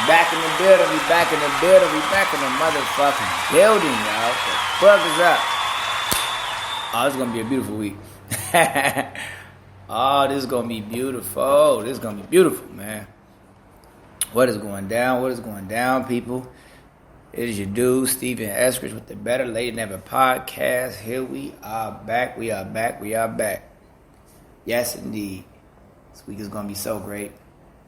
Back in the building, we back in the motherfucking building, y'all. What the fuck is up? Oh, this is gonna be a beautiful week. Oh, this is gonna be beautiful. This is gonna be beautiful, man. What is going down? What is going down, people? It is your dude, Steven Eskridge, with the Better Late Than Ever podcast. Here we are back. We are back. Yes, indeed. This week is gonna be so great.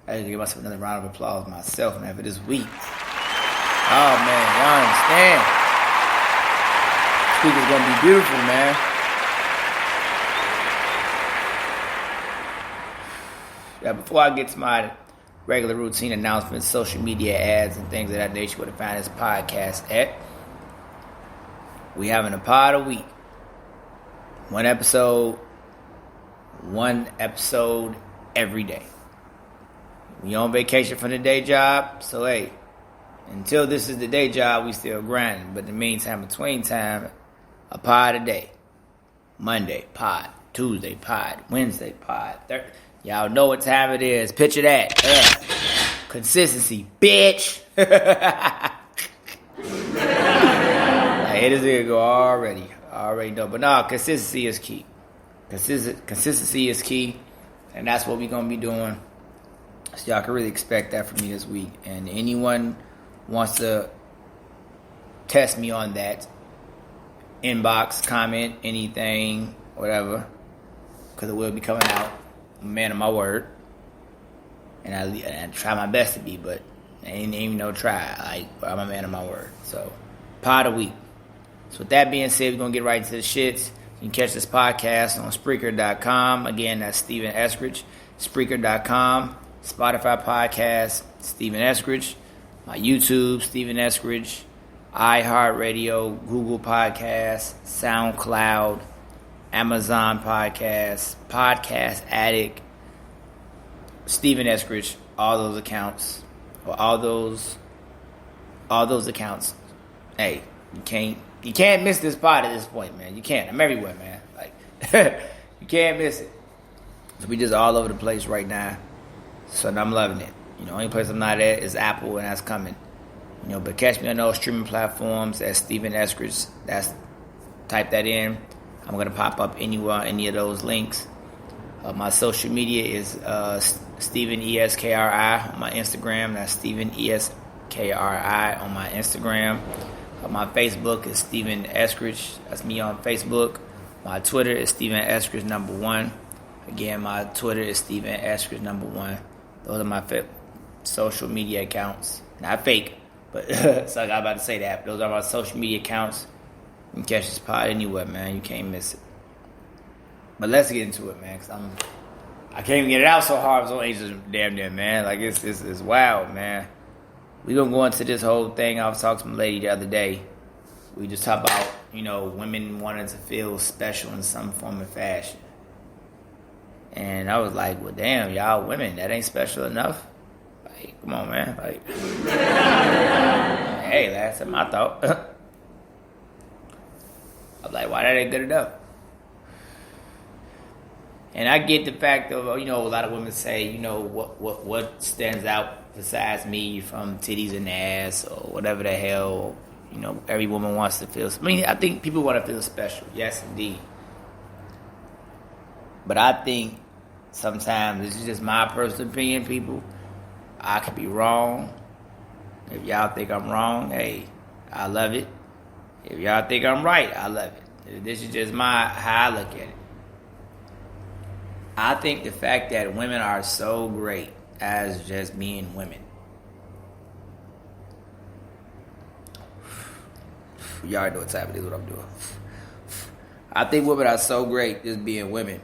I had to give myself another round of applause myself, man, for this week. Oh, man, y'all understand? This week is going to be beautiful, man. Yeah, before I get to my regular routine announcements, social media ads, and things of that nature, where to find this podcast at, we having a pod a week. One episode every day. We on vacation from the day job, so hey, until this is the day job, we still grinding. But in the meantime, between time, a pod a day. Monday, pod. Tuesday, pod. Wednesday, pod. Y'all know what time it is. Picture that. Consistency, bitch. Hey, this nigga go already. I already know. But no, consistency is key. Consistency is key, and that's what we're going to be doing. So y'all can really expect that from me this week. And anyone wants to test me on that, inbox, comment, anything, whatever, because it will be coming out. I'm a man of my word. And I try my best to be, but I ain't even no try. I'm a man of my word. So, pod a week. So with that being said, we're going to get right into the shits. You can catch this podcast on Spreaker.com. Again, that's Steven Eskridge. Spreaker.com. Spotify podcast, Steven Eskridge. My YouTube, Steven Eskridge. iHeartRadio, Google Podcasts, SoundCloud, Amazon Podcasts, Podcast Addict, Steven Eskridge. All those accounts. Hey, you can't miss this pod at this point, man. You can't. I'm everywhere, man. You can't miss it. So we just all over the place right now. So I'm loving it. Only place I'm not at is Apple, and that's coming. But catch me on those streaming platforms as Steven Eskridge. Type that in. I'm gonna pop up anywhere, any of those links. My social media is Steven ESKRI on my Instagram. That's Steven ESKRI on my Instagram. My Facebook is Steven Eskridge. That's me on Facebook. My Twitter is Steven Eskridge #1. Again, my Twitter is Steven Eskridge #1. Those are my social media accounts. Not fake, but so I got about to say that. Those are my social media accounts. You can catch this pod anywhere, man. You can't miss it. But let's get into it, man. Cause I can't even get it out so hard. I'm so anxious, damn near, man. It's wild, man. We gonna go into this whole thing. I was talking to my lady the other day. We just talk about women wanting to feel special in some form of fashion. And I was like, well, damn, y'all women, that ain't special enough. Come on, man. Hey, that's my thought. I'm like, why that ain't good enough? And I get the fact of, a lot of women say, what stands out besides me from titties and ass or whatever the hell, every woman wants to feel. I think people want to feel special. Yes, indeed. But I think sometimes, this is just my personal opinion, people, I could be wrong. If y'all think I'm wrong, hey, I love it. If y'all think I'm right, I love it. This is just how I look at it. I think the fact that women are so great as just being women. Y'all already know what time it is, what I'm doing. I think women are so great just being women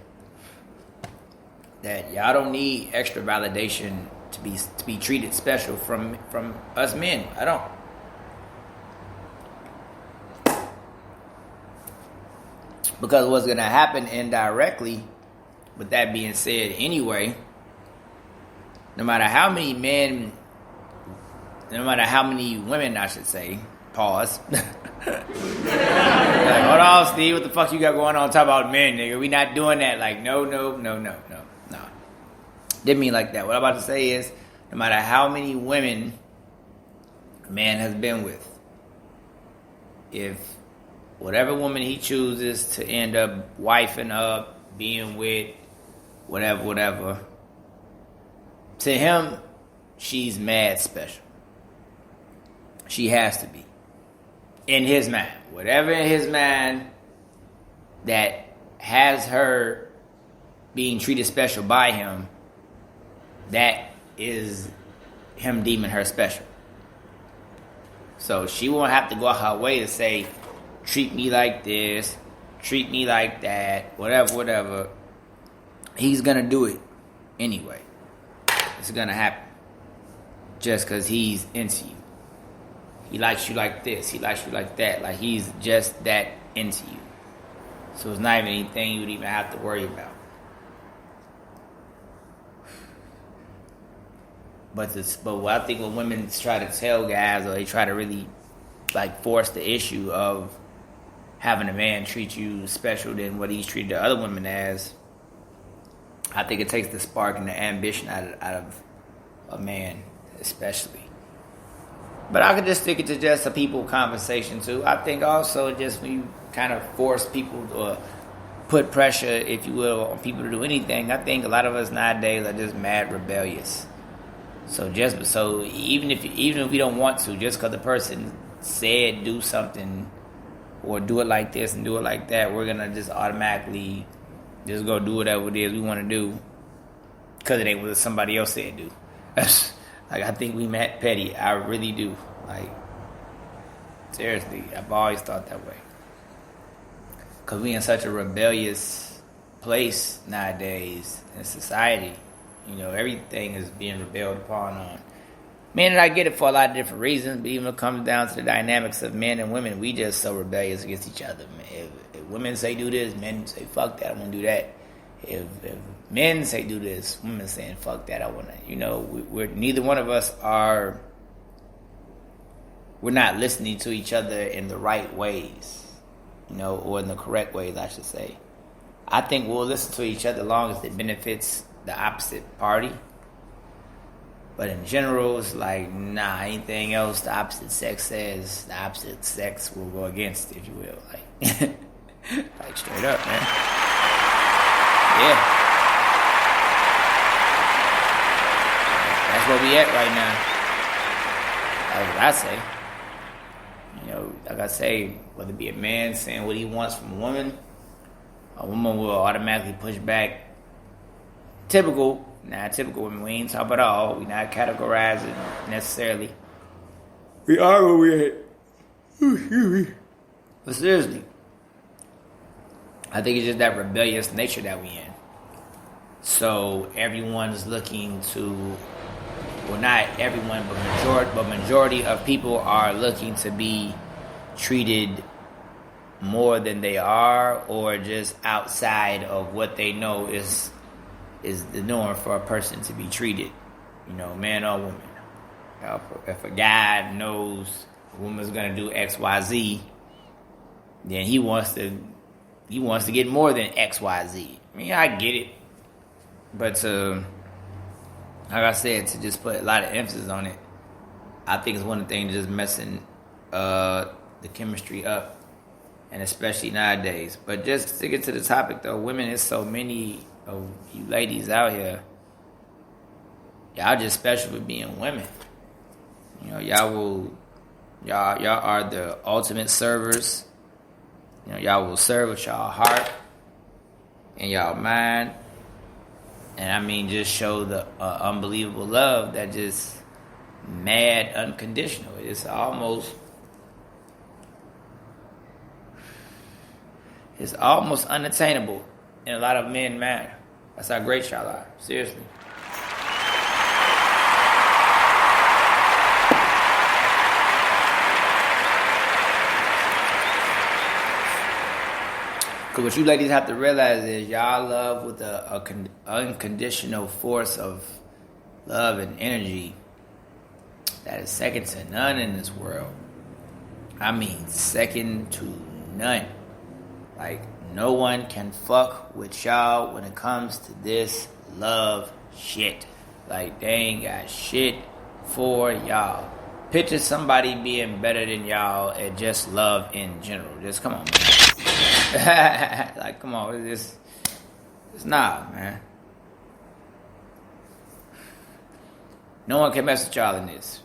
that y'all don't need extra validation to be treated special from us men. I don't. Because what's going to happen indirectly, with that being said anyway, no matter how many women, I should say, pause. Hold on, Steve, what the fuck you got going on? Talk about men, nigga. We not doing that. No. Didn't mean like that. What I'm about to say is, no matter how many women a man has been with, if whatever woman he chooses to end up wifing up, being with, whatever, to him, she's mad special. She has to be. In his mind. Whatever in his mind that has her being treated special by him, that is him deeming her special. So she won't have to go out her way to say, treat me like this, treat me like that, whatever. He's going to do it anyway. It's going to happen. Just because he's into you. He likes you like this. He likes you like that. Like, he's just that into you. So it's not even anything you would even have to worry about. But what I think when women try to tell guys, or they try to really like force the issue of having a man treat you special than what he's treated the other women as, I think it takes the spark and the ambition out of a man, especially. But I could just stick it to just a people conversation too. I think also just when you kind of force people or put pressure, if you will, on people to do anything, I think a lot of us nowadays are just mad rebellious. So even if we don't want to, just because the person said do something or do it like this and do it like that, we're gonna just automatically just go do whatever it is we want to do because it ain't what somebody else said do. Like, I think we met petty. I really do. Like, seriously, I've always thought that way. Because we in such a rebellious place nowadays in society. You know, everything is being rebelled upon on. Men, and I get it for a lot of different reasons, but even when it comes down to the dynamics of men and women, we just so rebellious against each other. If women say do this, men say fuck that, I want to do that. If men say do this, women saying fuck that, I want to. You know, we're neither one of us are. We're not listening to each other in the right ways, you know, or in the correct ways, I should say. I think we'll listen to each other as long as it benefits the opposite party. But in general, it's like, nah, anything else the opposite sex says, the opposite sex will go against, if you will. Like, like straight up, man. Yeah. That's where we at right now. That's what I say. You know, like I say, whether it be a man saying what he wants from a woman will automatically push back. Typical women, we ain't talking about all. We not categorizing necessarily. We are where we at. Excuse me. But seriously, I think it's just that rebellious nature that we in. So everyone's looking to, well, not everyone, but majority of people are looking to be treated more than they are, or just outside of what they know is the norm for a person to be treated, you know, man or woman. If a guy knows a woman's gonna do X, Y, Z, then he wants to get more than X, Y, Z. I mean, I get it, but like I said, to just put a lot of emphasis on it, I think it's one of the things just messing the chemistry up, and especially nowadays. But just to get to the topic though, women, is so many of you ladies out here, y'all just special for being women. You know, y'all are the ultimate servers. You know, y'all will serve with y'all heart and y'all mind, and I mean, just show the unbelievable love that just mad unconditional. It's almost unattainable in a lot of men matter. That's how great y'all are. Seriously. Because what you ladies have to realize is y'all love with an unconditional force of love and energy that is second to none in this world. I mean, second to none. Like, no one can fuck with y'all when it comes to this love shit. Like, they ain't got shit for y'all. Picture somebody being better than y'all at just love in general. Just come on, man. Like, come on. It's nah, man. No one can mess with y'all in this.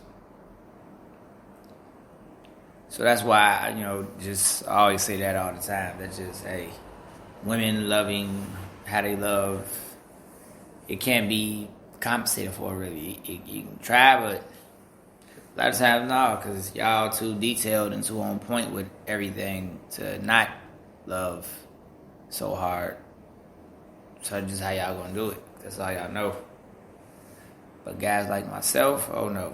So that's why, just I always say that all the time. That's just, hey, women loving how they love, it can't be compensated for, really. You can try, but a lot of times, no, because y'all too detailed and too on point with everything to not love so hard. So just how y'all gonna do it. That's all y'all know. But guys like myself, oh no.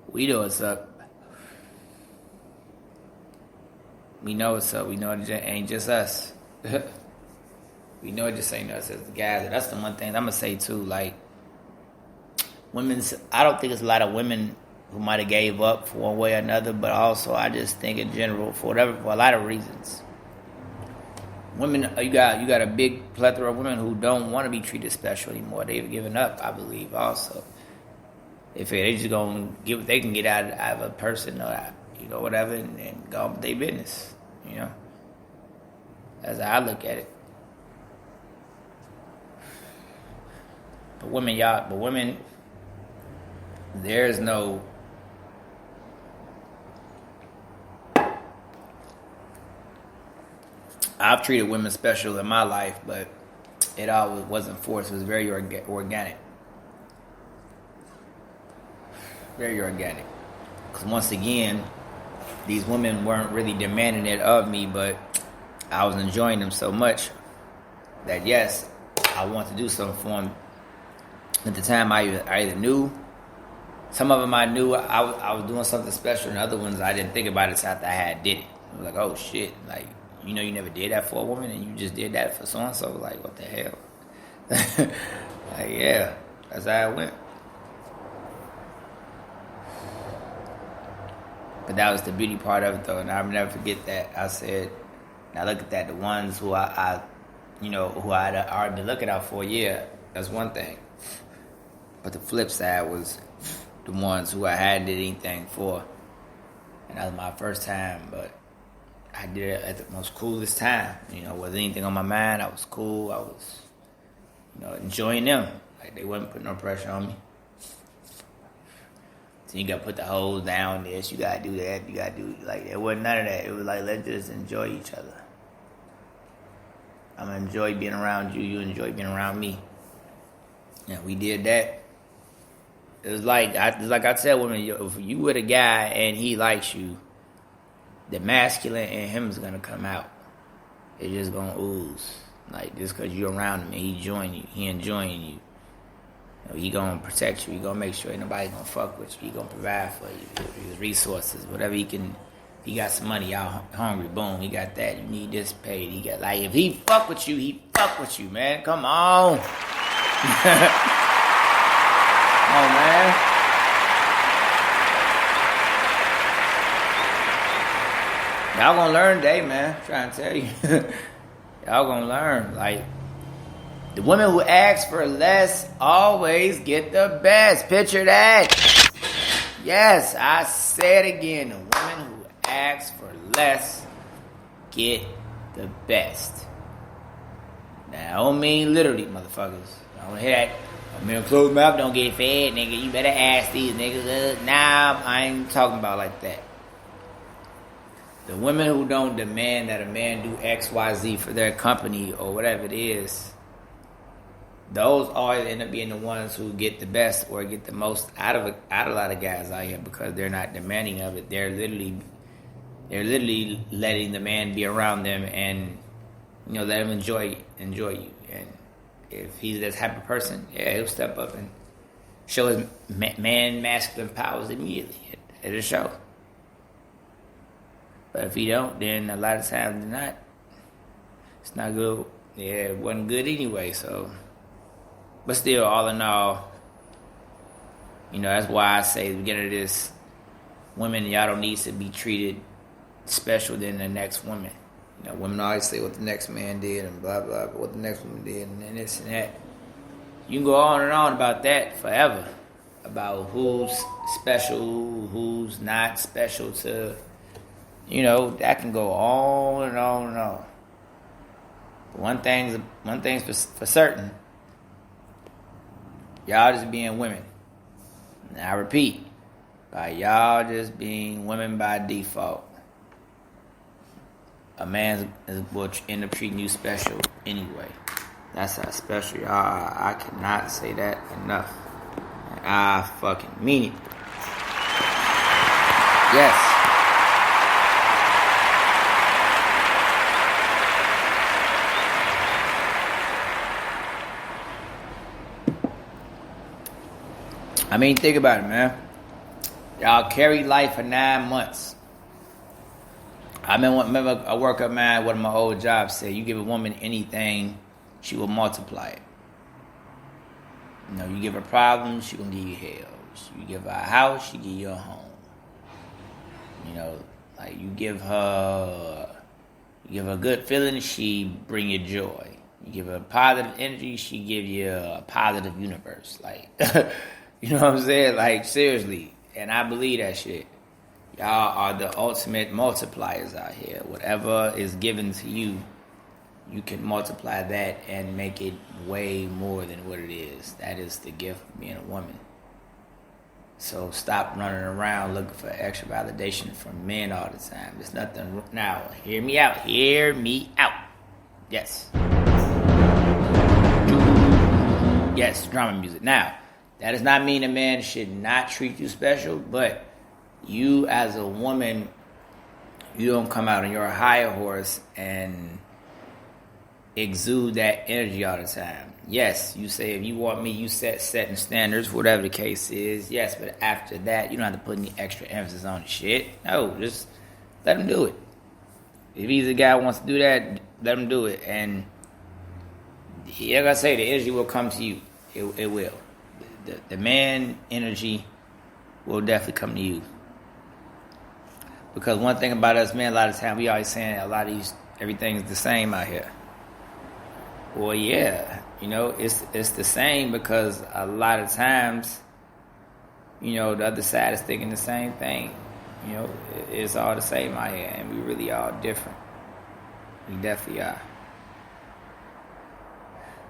We know what's up. We know what's up. We know it ain't just us. We know it just ain't us as the guys. That's the one thing I'm going to say too. Like, I don't think it's a lot of women who might have gave up for one way or another, but also I just think in general, for a lot of reasons. Women, you got a big plethora of women who don't want to be treated special anymore. They've given up, I believe, also. If they just gonna get what they can get out of a person or whatever, and go on with their business, That's how I look at it. But women, there's no. I've treated women special in my life, but it always wasn't forced. It was very organic. Very organic. Because once again, these women weren't really demanding it of me, but I was enjoying them so much that yes, I want to do something for them. At the time, I either knew, some of them I knew I was doing something special, and other ones I didn't think about it until after I did it. I was like, oh shit, like, you never did that for a woman, and you just did that for so-and-so. Like, what the hell? Like, yeah, that's how it went. But that was the beauty part of it, though, and I'll never forget that. I said, now look at that, the ones who I who I'd already been looking out for, yeah, that's one thing. But the flip side was the ones who I hadn't did anything for. And that was my first time, but I did it at the most coolest time. Wasn't anything on my mind. I was cool. I was, enjoying them. Like, they wasn't putting no pressure on me. So you gotta put the hose down this, you gotta do that, you gotta do, like, there wasn't none of that. It was like, let's just enjoy each other. I'm gonna enjoy being around you, you enjoy being around me. Yeah, we did that. It was like I tell women, if you with a guy and he likes you, the masculine in him is gonna come out. It's just gonna ooze. Like, just cause you're around him and he enjoying you. He gonna protect you. He gonna make sure ain't nobody gonna fuck with you. He gonna provide for you, his resources, whatever he can. He got some money, y'all hungry, boom, he got that. You need this paid. He got, like, if he fuck with you, man. Come on. Come on, man. Y'all gonna learn today, man. I'm trying to tell you. Y'all gonna learn. Like, the women who ask for less always get the best. Picture that. Yes, I say it again. The women who ask for less get the best. Now, I don't mean literally, motherfuckers. I don't hear that. I mean, closed mouth don't get fed, nigga. You better ask these niggas. Nah, I ain't talking about like that. The women who don't demand that a man do X, Y, Z for their company or whatever it is, those always end up being the ones who get the best or get the most out of a lot of guys out here, because they're not demanding of it. They're literally letting the man be around them and let him enjoy you. And if he's that type of person, yeah, he'll step up and show his masculine powers immediately at a show. But if he don't, then a lot of times it's not good. Yeah, it wasn't good anyway. So. But still, all in all, that's why I say at the beginning of this, women, y'all don't need to be treated special than the next woman. Women always say what the next man did and blah blah, but what the next woman did and then this and that. You can go on and on about that forever, about who's special, who's not special to. That can go on and on and on. But one thing's for certain. Y'all just being women. Now I repeat, by y'all just being women by default. A man will end up treating you special anyway. That's how special y'all are. I cannot say that enough. And I fucking mean it. Yes. I mean, think about it, man. Y'all carried life for 9 months. I remember a worker of mine, one of my old jobs, said, you give a woman anything, she will multiply it. You give her problems, she gonna give you hells. You give her a house, she give you a home. Like you give her a good feeling, she bring you joy. You give her positive energy, she give you a positive universe. Like, you know what I'm saying? Like, seriously. And I believe that shit. Y'all are the ultimate multipliers out here. Whatever is given to you, you can multiply that and make it way more than what it is. That is the gift of being a woman. So stop running around looking for extra validation from men all the time. There's nothing. Now, hear me out. Hear me out. Yes. Yes, drama music. Now, that does not mean a man should not treat you special, but you as a woman, you don't come out on your higher horse and exude that energy all the time. Yes, you say if you want me, you setting standards, whatever the case is. Yes, but after that, you don't have to put any extra emphasis on the shit. No, just let him do it. If he's a guy who wants to do that, let him do it. And like I say, the energy will come to you. It will. The man energy will definitely come to you. Because one thing about us men, a lot of the time, we always saying everything's the same out here. Well, yeah, it's the same because a lot of times, the other side is thinking the same thing. It's all the same out here, and we really are different. We definitely are.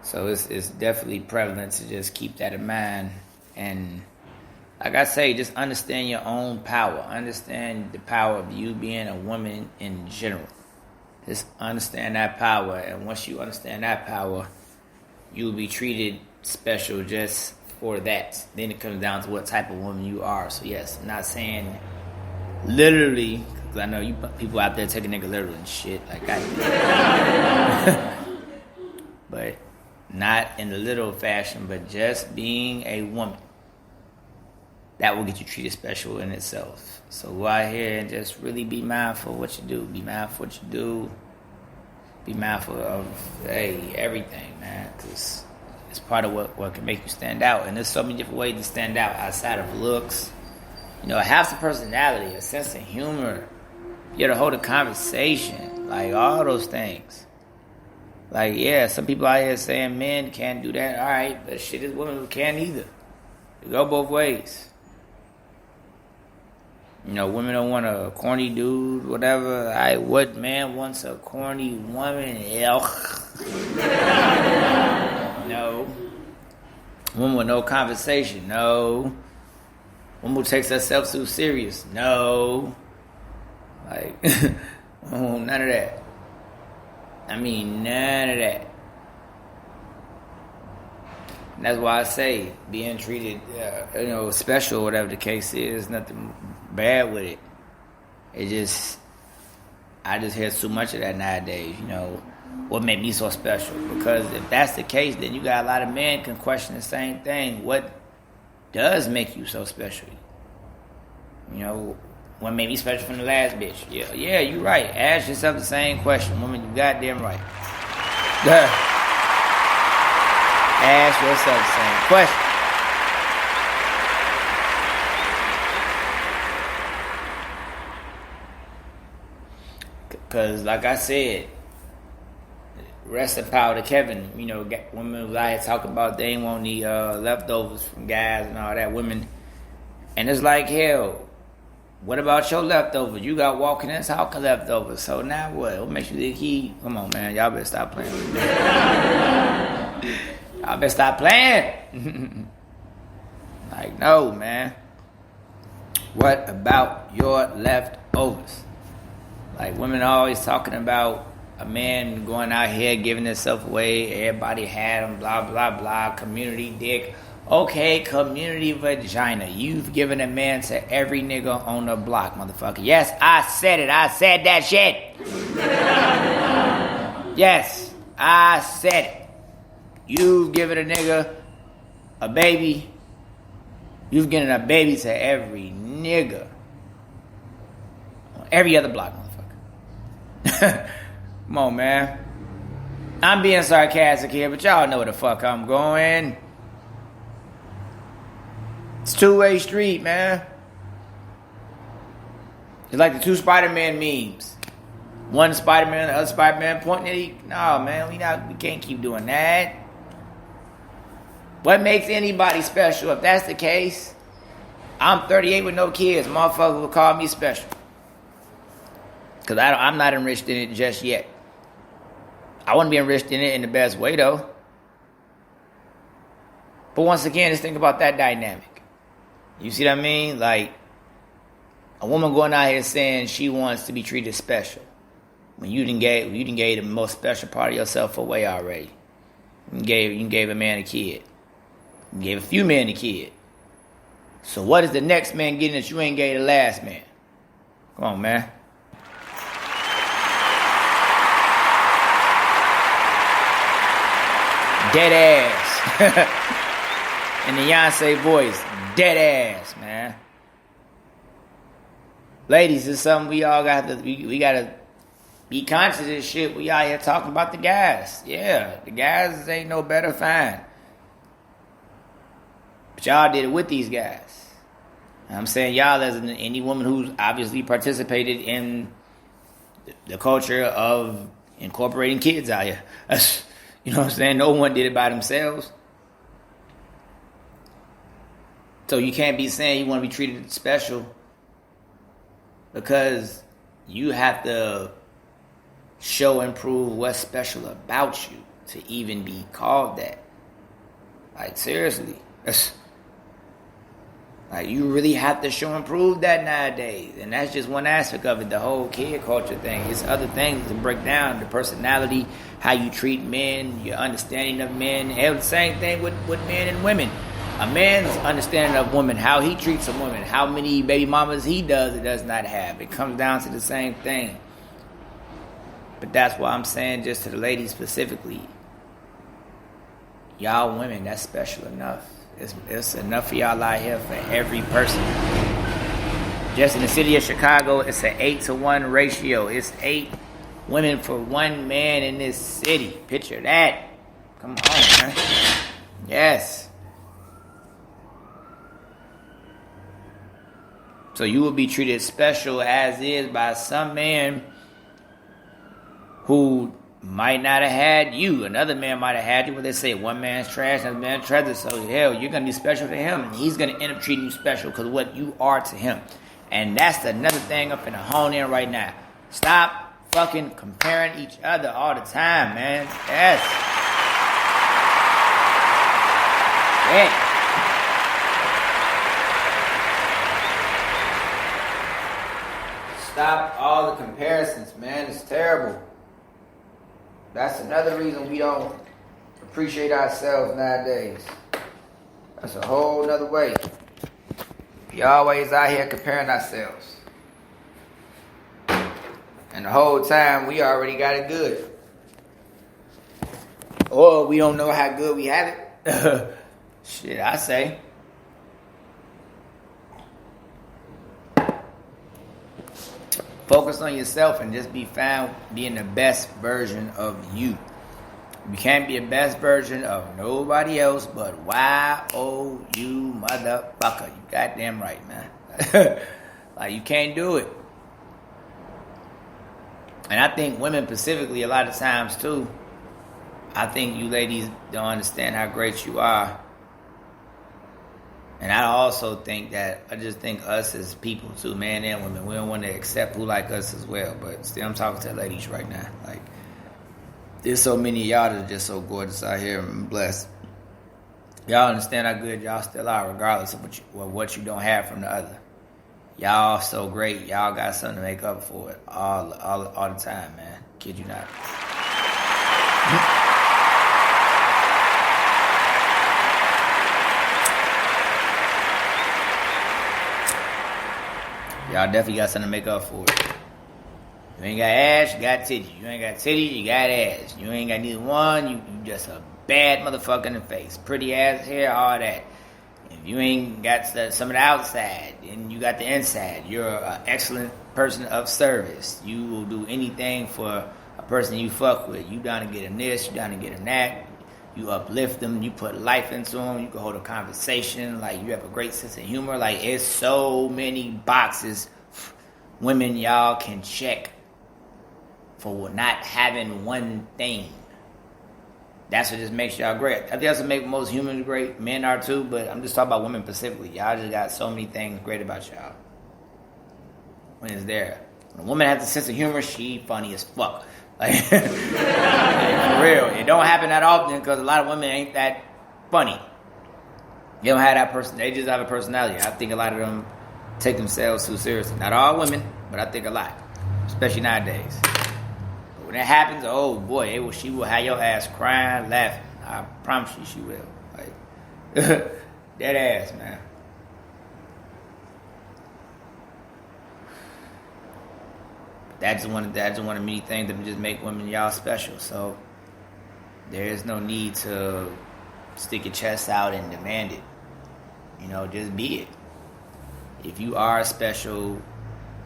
So it's definitely prevalent to just keep that in mind. And like I say, just understand your own power. Understand the power of you being a woman in general. Just understand that power. And once you understand that power, you'll be treated special just for that. Then it comes down to what type of woman you are. So yes, I'm not saying literally, because I know you people out there take a nigga literal and shit like I do. But not in the literal fashion, but just being a woman. That will get you treated special in itself. So go out here and just really be mindful of what you do. Be mindful of what you do. Be mindful of, everything, man. Because it's part of what can make you stand out. And there's so many different ways to stand out outside of looks. Have some personality, a sense of humor. You got to hold a conversation. Like, all those things. Like, yeah, some people out here saying men can't do that. All right, but shit, is women who can't either. It go both ways. Women don't want a corny dude, whatever. What man wants a corny woman? No. Woman with no conversation? No. Woman who takes herself too serious? No. Like, none of that. I mean, none of that. And that's why I say being treated, special, whatever the case is, nothing bad with it. I just hear too much of that nowadays. What made me so special? Because if that's the case, then you got a lot of men can question the same thing. What does make you so special? What made me special from the last bitch? Yeah, you right. Ask yourself the same question. Woman, you goddamn right. Ask yourself the same question. Because, like I said, rest in power to Kevin. You know, women was out here talking about they ain't want any leftovers from guys and all that. Women. And it's like, hell, what about your leftovers? You got walking in this house leftovers. So now what? What makes you think he... Come on, man. Y'all better stop playing with me. Y'all better stop playing. Like, no, man. What about your leftovers? Like, women are always talking about a man going out here giving himself away. Everybody had him, blah, blah, blah. Community dick. Okay, community vagina. You've given a man to every nigga on the block, motherfucker. Yes, I said it. I said that shit. Yes, I said it. You've given a nigga a baby. You've given a baby to every nigga on every other block, motherfucker. Come on, man. I'm being sarcastic here, but y'all know where the fuck I'm going. It's two-way street, man. It's like the two Spider-Man memes. One Spider-Man, the other Spider-Man pointing at each. No, man, we can't keep doing that. What makes anybody special? If that's the case, I'm 38 with no kids. Motherfucker will call me special. Because I'm not enriched in it just yet. I want to be enriched in it in the best way, though. But once again, just think about that dynamic. You see what I mean? Like, a woman going out here saying she wants to be treated special. When you didn't gave the most special part of yourself away already. You gave a man a kid. You gave a few men a kid. So what is the next man getting that you ain't gave the last man? Come on, man. Dead ass. In the Beyonce voice. Dead ass, man. Ladies, it's something we all got to... We got to be conscious of this shit. We out here talking about the guys. Yeah, the guys ain't no better, fine. But y'all did it with these guys. I'm saying y'all as any woman who's obviously participated in the culture of incorporating kids out here. You know what I'm saying? No one did it by themselves. So you can't be saying you want to be treated special because you have to show and prove what's special about you to even be called that. Like, seriously. Like, you really have to show and prove that nowadays. And that's just one aspect of it, the whole kid culture thing. It's other things to break down, the personality, how you treat men, your understanding of men. Hell, the same thing with men and women. A man's understanding of women, how he treats a woman, how many baby mamas he does or does not have. It comes down to the same thing. But that's why I'm saying, just to the ladies specifically, y'all women, that's special enough. It's enough for y'all out here for every person. Just in the city of Chicago, it's an 8-to-1 ratio. It's 8 women for 1 man in this city. Picture that. Come on, man. Yes. So you will be treated special as is by some man who might not have had you. Another man might have had you. What they say, one man's trash, another man's treasure. So hell, you're going to be special to him. And he's going to end up treating you special because of what you are to him. And that's another thing I'm finna hone in right now. Stop fucking comparing each other all the time, man. Yes. Yeah. Stop all the comparisons, man. It's terrible. That's another reason we don't appreciate ourselves nowadays. That's a whole nother way. We always out here comparing ourselves. And the whole time we already got it good. Or we don't know how good we have it. Shit, I say. Focus on yourself and just be found being the best version of you. You can't be the best version of nobody else but you motherfucker. You goddamn right, man. Like, you can't do it. And I think women specifically, a lot of times too, I think you ladies don't understand how great you are. And I also think that, I just think us as people too, men and women, we don't want to accept who like us as well. But still, I'm talking to the ladies right now. Like, there's so many of y'all that are just so gorgeous out here and blessed. Y'all understand how good y'all still are, regardless of what you don't have from the other. Y'all so great. Y'all got something to make up for it all the time, man. Kid you not. Y'all definitely got something to make up for it. You ain't got ass, you got titties. You ain't got titties, you got ass. You ain't got neither one, you just a bad motherfucker in the face. Pretty ass hair, all that. If you ain't got some of the outside, and you got the inside, you're an excellent person of service. You will do anything for a person you fuck with. You down to get a this, you down to get a that. You uplift them, you put life into them, you can hold a conversation, like you have a great sense of humor. Like, it's so many boxes women y'all can check for not having one thing. That's what just makes y'all great. I think that's what makes most humans great. Men are too, but I'm just talking about women specifically. Y'all just got so many things great about y'all. When it's there. When a woman has a sense of humor, she funny as fuck. Like, for real. It don't happen that often because a lot of women ain't that funny. They don't have that person. They just have a personality. I think a lot of them take themselves too seriously. Not all women, but I think a lot. Especially nowadays. But when it happens, oh boy, she will have your ass crying, laughing. I promise you she will. Like, dead ass, man. That's one of many things that just make women y'all special. So there is no need to stick your chest out and demand it. You know, just be it. If you are special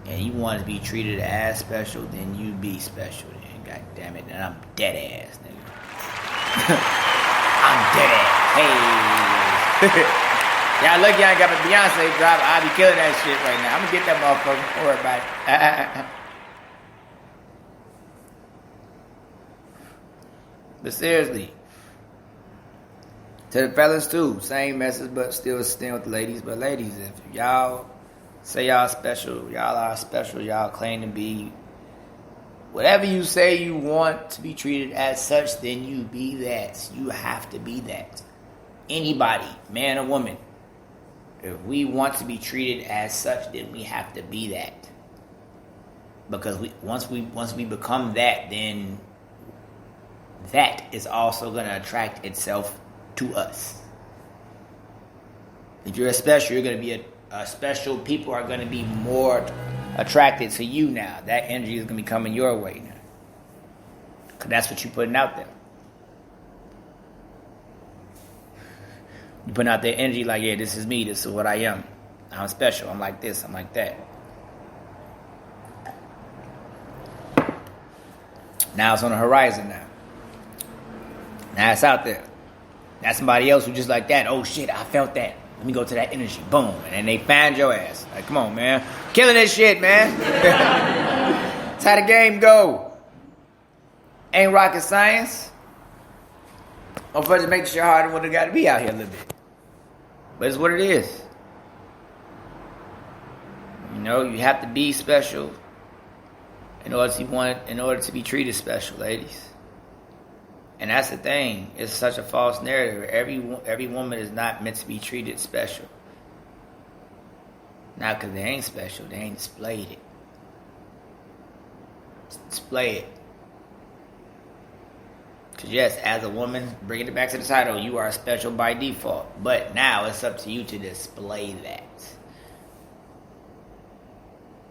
and you want to be treated as special, then you be special. Then, God damn it, and I'm dead ass, nigga. I'm dead ass. Hey. Y'all lucky I ain't got my Beyonce drop. I'll be killing that shit right now. I'm gonna get that motherfucker. Don't worry about it. But seriously, to the fellas too, same message, but still staying with the ladies. But ladies, if y'all say y'all special, y'all are special, y'all claim to be whatever you say you want to be treated as such, then you be that. You have to be that. Anybody, man or woman, if we want to be treated as such, then we have to be that. Because once we become that, then that is also going to attract itself to us. If you're special, you're going to be a special. People are going to be more attracted to you now. That energy is going to be coming your way now. Because that's what you're putting out there. You're putting out that energy like, yeah, this is me. This is what I am. I'm special. I'm like this. I'm like that. Now it's on the horizon now. Now it's out there. That's somebody else who just like that. Oh shit, I felt that. Let me go to that energy. Boom. And then they find your ass. Like, come on, man. Killing this shit, man. That's how the game go. Ain't rocket science. Motherfuckers make shit harder than what it got to be out here a little bit. But it's what it is. You know, you have to be special in order to be treated special, ladies. And that's the thing. It's such a false narrative. Every woman is not meant to be treated special. Not because they ain't special. They ain't displayed it. Display it. Because yes, as a woman, bringing it back to the title, you are special by default. But now it's up to you to display that.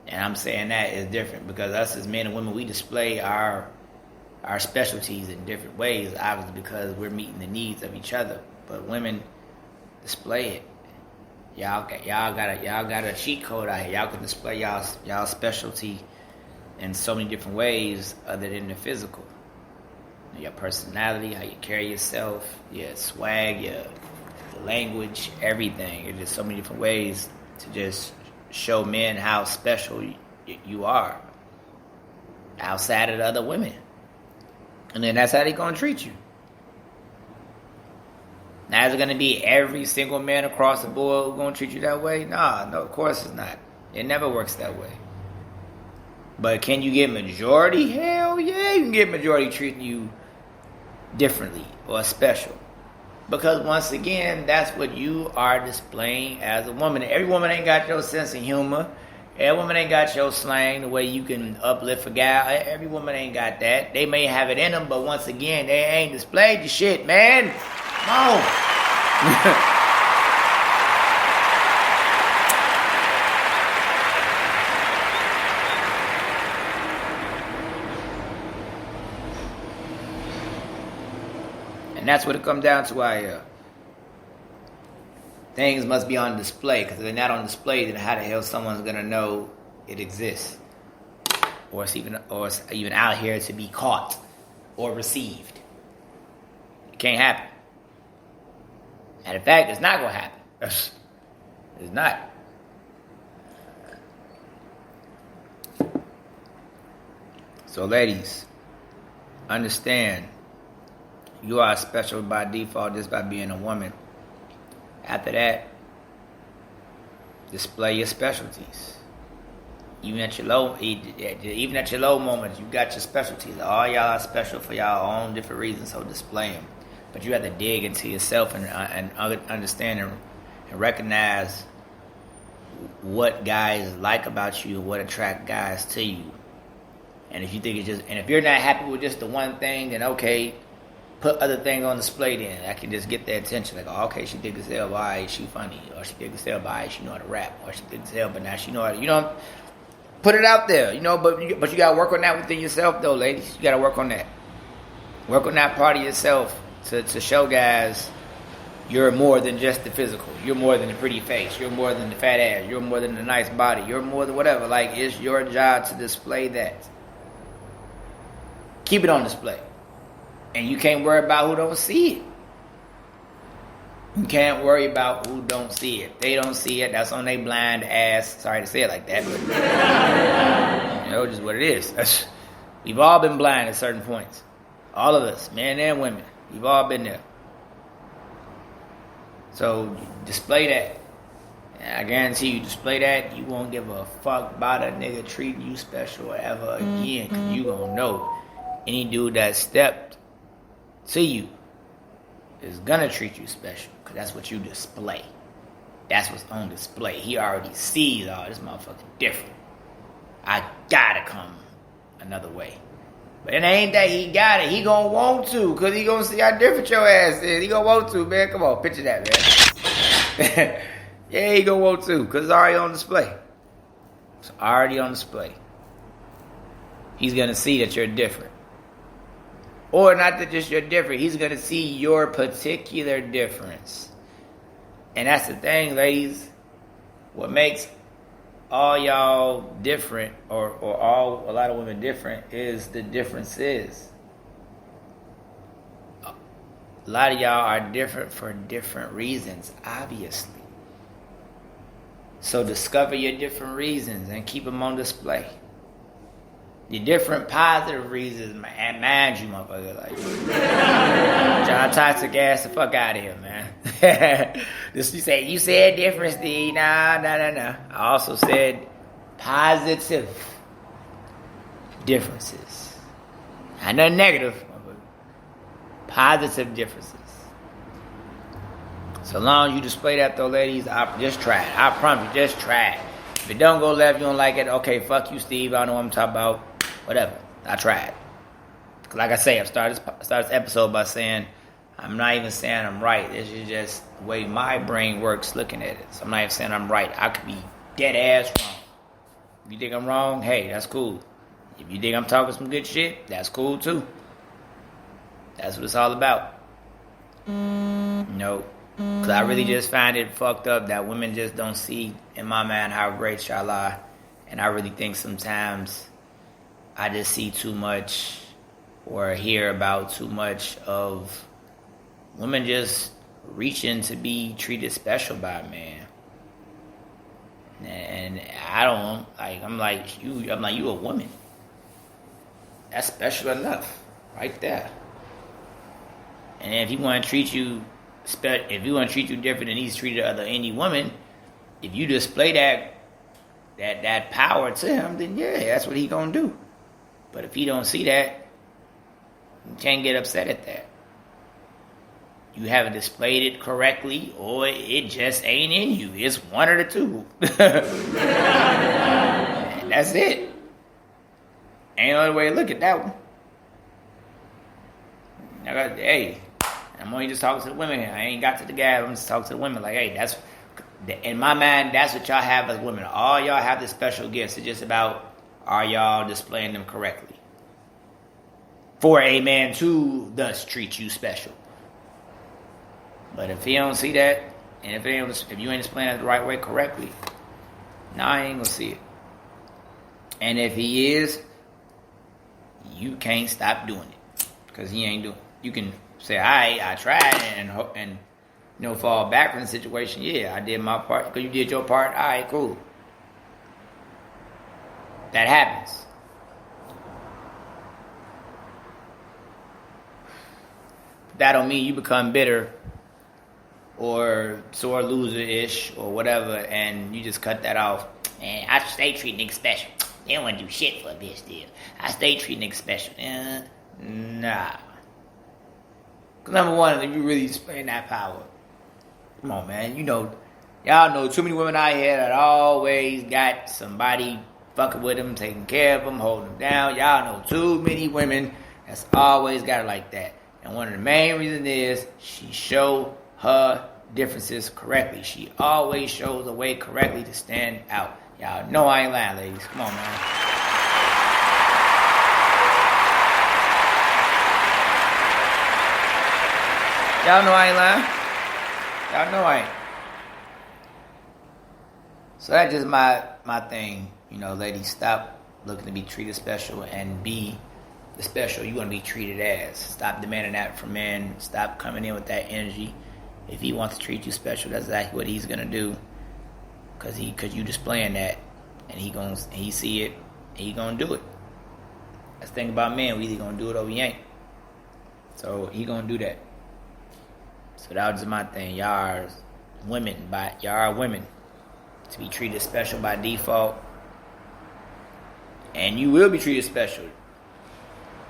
And I'm saying that is different because us as men and women, we display our specialties in different ways, obviously because we're meeting the needs of each other. But women display it. Y'all got a cheat code out here. Y'all can display y'all specialty in so many different ways other than the physical. Your personality, how you carry yourself, your swag, your language, everything. There's just so many different ways to just show men how special you are. outside of the other women. And then that's how they gonna treat you. Now, is it gonna be every single man across the board who's gonna treat you that way? Nah, no, of course it's not. It never works that way. But can you get majority? Hell yeah, you can get majority treating you differently or special. Because once again, that's what you are displaying as a woman. Every woman ain't got your sense of humor. Every woman ain't got your slang, the way you can uplift a guy. Every woman ain't got that. They may have it in them, but once again, they ain't displayed the shit, man. Come on. And that's what it comes down to out here. Things must be on display, because if they're not on display, then how the hell someone's gonna know it exists, or it's even out here to be caught or received? It can't happen. And in fact, it's not gonna happen. It's not. So, ladies, understand. You are special by default just by being a woman. After that, display your specialties. Even at your low moments, you got your specialties. All y'all are special for y'all own different reasons, so display them. But you have to dig into yourself and understand and recognize what guys like about you, what attract guys to you. And if you think if you're not happy with just the one thing, then okay, put other things on display then. I can just get their attention. Like, oh, okay, she dig as hell, why she funny? Or she dig as hell, why she know how to rap? Or she dig as hell, but now she know how to, put it out there, but you got to work on that within yourself, though, ladies. You got to work on that. Work on that part of yourself to show guys you're more than just the physical. You're more than the pretty face. You're more than the fat ass. You're more than the nice body. You're more than whatever. Like, it's your job to display that. Keep it on display. And you can't worry about who don't see it. You can't worry about who don't see it. They don't see it. That's on their blind ass. Sorry to say it like that, but just what it is. We've all been blind at certain points. All of us, men and women. We've all been there. So display that. And I guarantee you, display that, you won't give a fuck about a nigga treating you special ever again. Because you gonna know any dude that stepped to you is gonna treat you special, because that's what you display. That's what's on display. He already sees, oh, this motherfucker different. I gotta come another way. But it ain't that he got it. He gonna want to, because he gonna see how different your ass is. He gonna want to, man. Come on, picture that, man. Yeah, he gonna want to, because it's already on display. It's already on display. He's gonna see that you're different. Or not that just you're different. He's going to see your particular difference. And that's the thing, ladies. What makes all y'all different, or a lot of women different, is the differences. A lot of y'all are different for different reasons, obviously. So discover your different reasons and keep them on display. The different positive reasons, man, mind you, motherfucker. Like, John Toxic ass the fuck out of here, man. You said difference, D. Nah. I also said positive differences. Not nothing negative, motherfucker. Positive differences. So long as you display that, though, ladies, just try it. I promise you, just try it. If it don't go left, you don't like it, okay, fuck you, Steve. I don't know what I'm talking about. Whatever. I tried. Like I say, I started this episode by saying I'm not even saying I'm right. This is just the way my brain works looking at it. So I'm not even saying I'm right. I could be dead ass wrong. If you think I'm wrong, hey, that's cool. If you think I'm talking some good shit, that's cool too. That's what it's all about. No. Because I really just find it fucked up that women just don't see, in my mind, how great y'all are. And I really think sometimes I just see too much or hear about too much of women just reaching to be treated special by a man. And I don't, like, I'm like, you a woman. That's special enough, right there. And if he want to treat you, different than he's treated any woman, if you display that power to him, then yeah, that's what he gonna do. But if he don't see that, you can't get upset at that. You haven't displayed it correctly, or it just ain't in you. It's one of the two. And that's it. Ain't no other way to look at that one. Hey, I'm only just talking to the women here. I ain't got to the guy. I'm just talking to the women. Like, hey, that's in my mind. That's what y'all have as women. All y'all have the special gifts. It's just about, are y'all displaying them correctly for a man to thus treat you special. But if he don't see that, and if you ain't displaying it the right way correctly, I ain't gonna see it. And if he is, you can't stop doing it because he ain't doing it. You can say, I tried and fall back from the situation. Yeah, I did my part. Because you did your part. All right, cool. That happens. That don't mean you become bitter or sore loser-ish or whatever, and you just cut that off. Man, I stay treat niggas special. They don't want to do shit for a bitch still. I stay treat niggas special. Nah. Because number one, if you really displaying that power, come on, man. Y'all know too many women out here that always got somebody fucking with them, taking care of them, holding them down. Y'all know too many women that's always got it like that. And one of the main reasons is she show her differences correctly. She always shows a way correctly to stand out. Y'all know I ain't lying, ladies. Come on, man. Y'all know I ain't lying. Y'all know I ain't. So that's just my thing. Ladies, stop looking to be treated special and be the special you want to be treated as. Stop demanding that from men. Stop coming in with that energy. If he wants to treat you special, that's exactly what he's gonna do. Cause you displaying that, and he see it, and he gonna do it. That's the thing about men. We either gonna do it or we ain't. So he gonna do that. So that was just my thing. Y'all are women to be treated special by default, and you will be treated special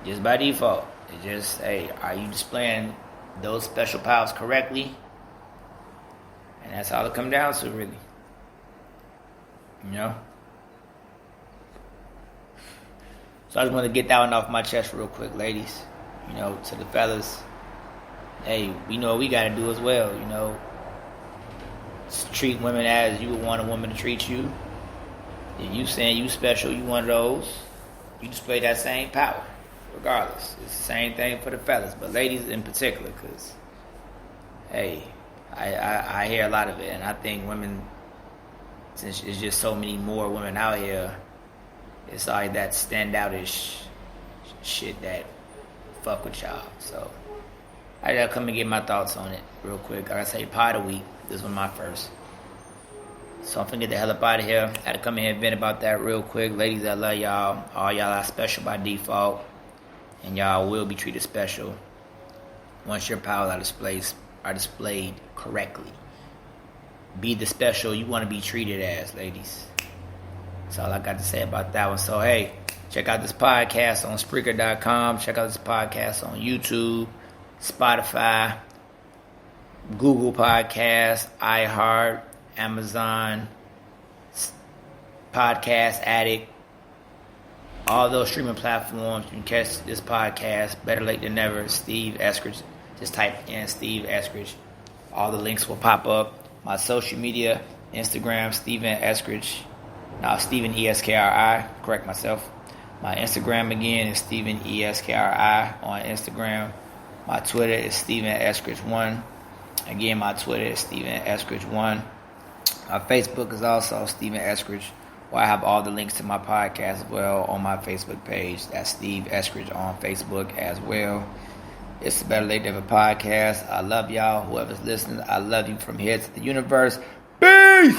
just by default. It's just, hey, are you displaying those special powers correctly? And that's all it comes down to, really. So I just want to get that one off my chest real quick, ladies. To the fellas, hey, we know what we got to do as well. Treat women as you would want a woman to treat you. If you saying you special, you one of those, you display that same power, regardless. It's the same thing for the fellas, but ladies in particular, because, hey, I hear a lot of it, and I think women, since there's just so many more women out here, it's like that standoutish shit that fuck with y'all. So I gotta come and get my thoughts on it real quick. I gotta say, pod of the week. This was my first. So I'm finna get the hell up out of here. I had to come in here and vent about that real quick. Ladies, I love y'all. All y'all are special by default, and y'all will be treated special once your powers are displayed correctly. Be the special you want to be treated as, ladies. That's all I got to say about that one. So, hey, check out this podcast on Spreaker.com. Check out this podcast on YouTube, Spotify, Google Podcasts, iHeart, Amazon, Podcast Addict, all those streaming platforms. You can catch this podcast. Better late than never. Steve Eskridge. Just type in Steve Eskridge. All the links will pop up. My social media, Instagram, Stephen Eskridge. Now, Stephen ESKRI. Correct myself. My Instagram again is Stephen ESKRI on Instagram. My Twitter is Stephen Eskridge1. Again, my Twitter is Stephen Eskridge1. My Facebook is also Stephen Eskridge, where I have all the links to my podcast as well on my Facebook page. That's Steve Eskridge on Facebook as well. It's the Better Late Than Never podcast. I love y'all. Whoever's listening, I love you from here to the universe. Peace!